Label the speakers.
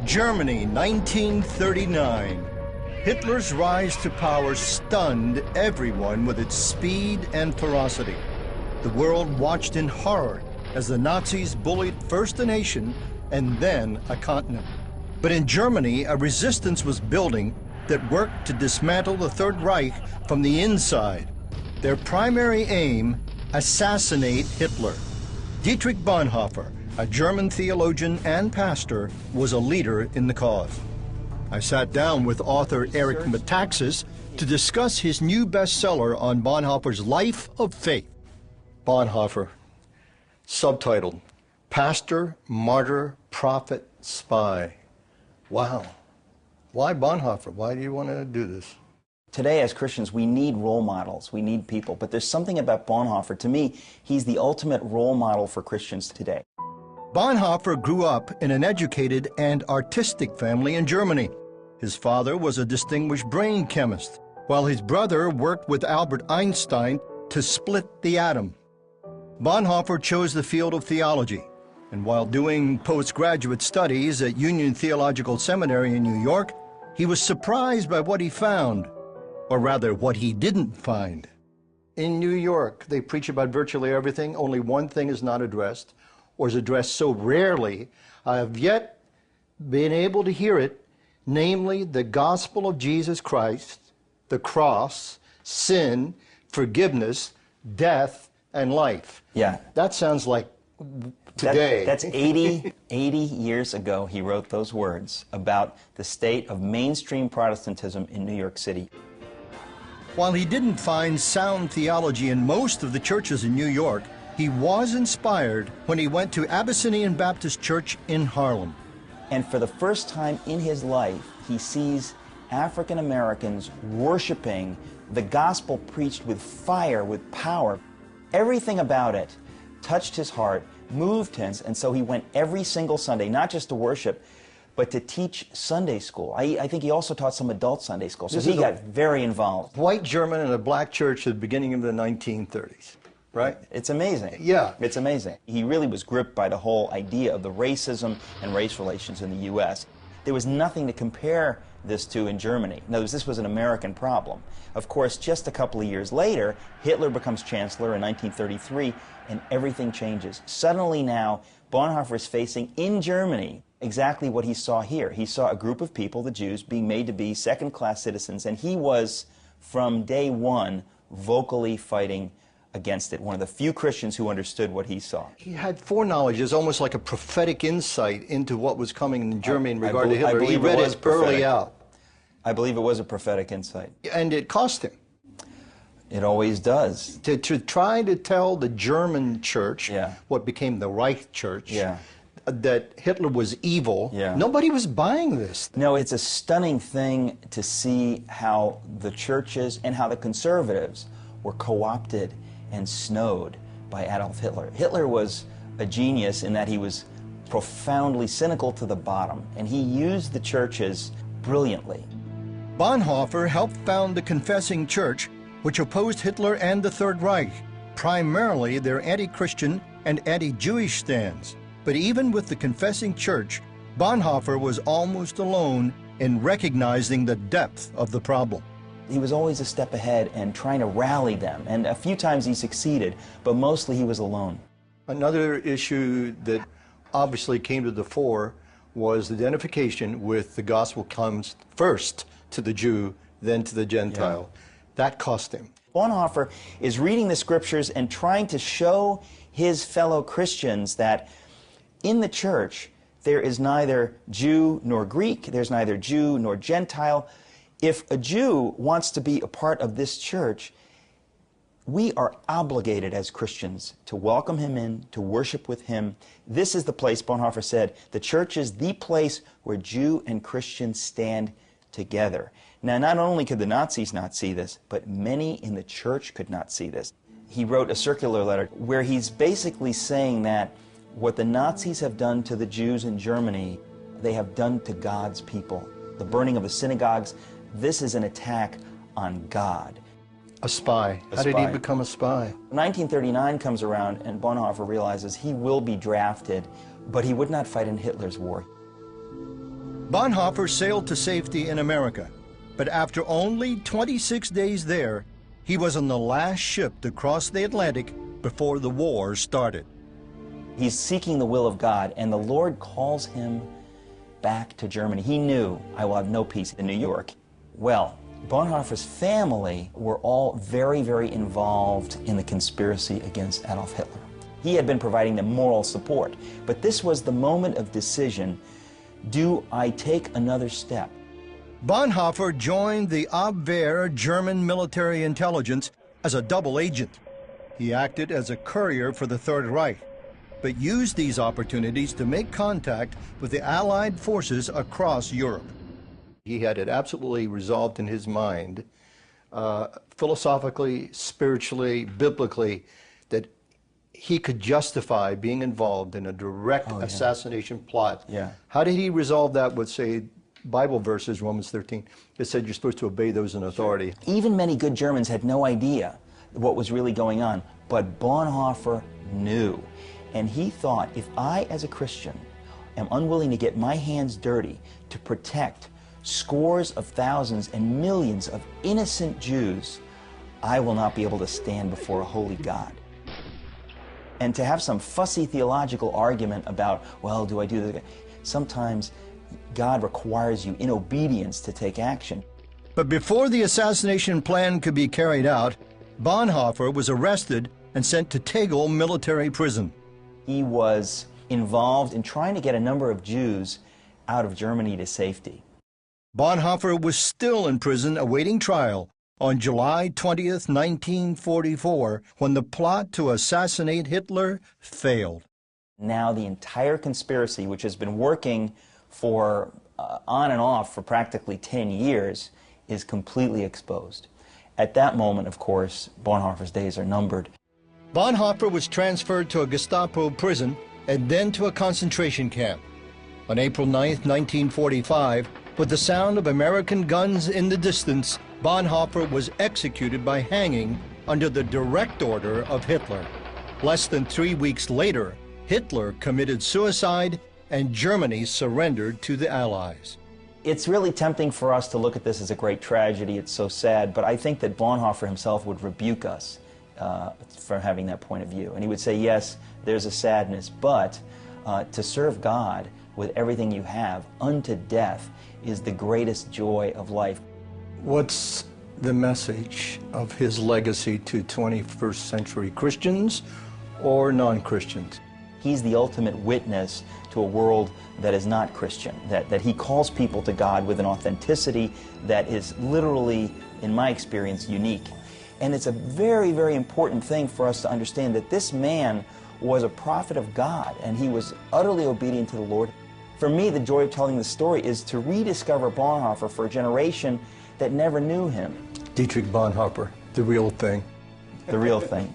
Speaker 1: Germany, 1939. Hitler's rise to power stunned everyone with its speed and ferocity. The world watched in horror as the Nazis bullied first a nation and then a continent. But in Germany, a resistance was building that worked to dismantle the Third Reich from the inside. Their primary aim, assassinate Hitler. Dietrich Bonhoeffer, a German theologian and pastor, was a leader in the cause. I sat down with author Eric Metaxas to discuss his new bestseller on Bonhoeffer's life of faith. Bonhoeffer, subtitled, Pastor, Martyr, Prophet, Spy. Wow. Why Bonhoeffer? Why do you want to do this?
Speaker 2: Today, as Christians, we need role models. We need people. But there's something about Bonhoeffer. To me, he's the ultimate role model for Christians today.
Speaker 1: Bonhoeffer grew up in an educated and artistic family in Germany. His father was a distinguished brain chemist, while his brother worked with Albert Einstein to split the atom. Bonhoeffer chose the field of theology, and while doing postgraduate studies at Union Theological Seminary in New York, he was surprised by what he found, or rather, what he didn't find. In New York, they preach about virtually everything. Only one thing is not addressed, or is addressed so rarely, I have yet been able to hear it, namely the gospel of Jesus Christ, the cross, sin, forgiveness, death, and life.
Speaker 2: Yeah.
Speaker 1: That sounds like today.
Speaker 2: That's 80 years ago he wrote those words about the state of mainstream Protestantism in New York City.
Speaker 1: While he didn't find sound theology in most of the churches in New York, he was inspired when he went to Abyssinian Baptist Church in Harlem.
Speaker 2: And for the first time in his life, he sees African Americans worshiping the gospel preached with fire, with power. Everything about it touched his heart, moved him, and so he went every single Sunday, not just to worship, but to teach Sunday school. I think he also taught some adult Sunday school, so he got very involved.
Speaker 1: White German in a black church at the beginning of the 1930s, right?
Speaker 2: It's amazing.
Speaker 1: Yeah.
Speaker 2: It's amazing. He really was gripped by the whole idea of the racism and race relations in the U.S. There was nothing to compare this to in Germany. In other words, this was an American problem. Of course, just a couple of years later, Hitler becomes chancellor in 1933, and everything changes. Suddenly now, Bonhoeffer is facing, in Germany, exactly what he saw here. He saw a group of people, the Jews, being made to be second-class citizens, and he was, from day one, vocally fighting against it. One of the few Christians who understood what he saw.
Speaker 1: He had foreknowledge. It's almost like a prophetic insight into what was coming in Germany in regard to Hitler. He read it early out.
Speaker 2: I believe it was a prophetic insight.
Speaker 1: And it cost him.
Speaker 2: It always does.
Speaker 1: To try to tell the German church, what became the Reich Church, that Hitler was evil, nobody was buying this.
Speaker 2: No, it's a stunning thing to see how the churches and how the conservatives were co-opted and snowed by Adolf Hitler. Hitler was a genius in that he was profoundly cynical to the bottom, and he used the churches brilliantly.
Speaker 1: Bonhoeffer helped found the Confessing Church, which opposed Hitler and the Third Reich, primarily their anti-Christian and anti-Jewish stands. But even with the Confessing Church, Bonhoeffer was almost alone in recognizing the depth of the problem.
Speaker 2: He was always a step ahead and trying to rally them, and a few times he succeeded, but mostly he was alone.
Speaker 1: Another issue that obviously came to the fore was the identification with the gospel comes first to the Jew, then to the Gentile. That cost him.
Speaker 2: Bonhoeffer is reading the scriptures and trying to show his fellow Christians that in the church there is neither Jew nor Greek, there's neither Jew nor Gentile. If a Jew wants to be a part of this church, we are obligated as Christians to welcome him in, to worship with him. This is the place, Bonhoeffer said, the church is the place where Jew and Christian stand together. Now, not only could the Nazis not see this, but many in the church could not see this. He wrote a circular letter where he's basically saying that what the Nazis have done to the Jews in Germany, they have done to God's people. The burning of the synagogues, this is an attack on God.
Speaker 1: A spy. How did he become a spy?
Speaker 2: 1939 comes around and Bonhoeffer realizes he will be drafted, but he would not fight in Hitler's war.
Speaker 1: Bonhoeffer sailed to safety in America, but after only 26 days there, he was on the last ship to cross the Atlantic before the war started.
Speaker 2: He's seeking the will of God, and the Lord calls him back to Germany. He knew, I will have no peace in New York. Well, Bonhoeffer's family were all very, very involved in the conspiracy against Adolf Hitler. He had been providing them moral support, but this was the moment of decision. Do I take another step?
Speaker 1: Bonhoeffer joined the Abwehr German military intelligence as a double agent. He acted as a courier for the Third Reich, but used these opportunities to make contact with the Allied forces across Europe. He had it absolutely resolved in his mind, philosophically, spiritually, biblically, that he could justify being involved in a direct assassination plot.
Speaker 2: Yeah.
Speaker 1: How did he resolve that with, say, Bible verses, Romans 13? It said you're supposed to obey those in authority.
Speaker 2: Even many good Germans had no idea what was really going on, but Bonhoeffer knew. And he thought, if I, as a Christian, am unwilling to get my hands dirty to protect scores of thousands and millions of innocent Jews, I will not be able to stand before a holy God. And to have some fussy theological argument about, well, do I do this? Sometimes God requires you in obedience to take action.
Speaker 1: But before the assassination plan could be carried out, Bonhoeffer was arrested and sent to Tegel military prison.
Speaker 2: He was involved in trying to get a number of Jews out of Germany to safety.
Speaker 1: Bonhoeffer was still in prison awaiting trial on July 20th, 1944, when the plot to assassinate Hitler failed.
Speaker 2: Now the entire conspiracy, which has been working for on and off for practically 10 years, is completely exposed. At that moment, of course, Bonhoeffer's days are numbered.
Speaker 1: Bonhoeffer was transferred to a Gestapo prison and then to a concentration camp. On April 9th, 1945, with the sound of American guns in the distance, Bonhoeffer was executed by hanging under the direct order of Hitler. Less than 3 weeks later, Hitler committed suicide and Germany surrendered to the Allies.
Speaker 2: It's really tempting for us to look at this as a great tragedy. It's so sad, but I think that Bonhoeffer himself would rebuke us for having that point of view. And he would say, yes, there's a sadness, but to serve God with everything you have unto death is the greatest joy of life.
Speaker 1: What's the message of his legacy to 21st century Christians or non-Christians?
Speaker 2: He's the ultimate witness to a world that is not Christian, that he calls people to God with an authenticity that is literally, in my experience, unique. And it's a very, very important thing for us to understand that this man was a prophet of God, and he was utterly obedient to the Lord. For me, the joy of telling the story is to rediscover Bonhoeffer for a generation that never knew him.
Speaker 1: Dietrich Bonhoeffer, the real thing.
Speaker 2: The real thing.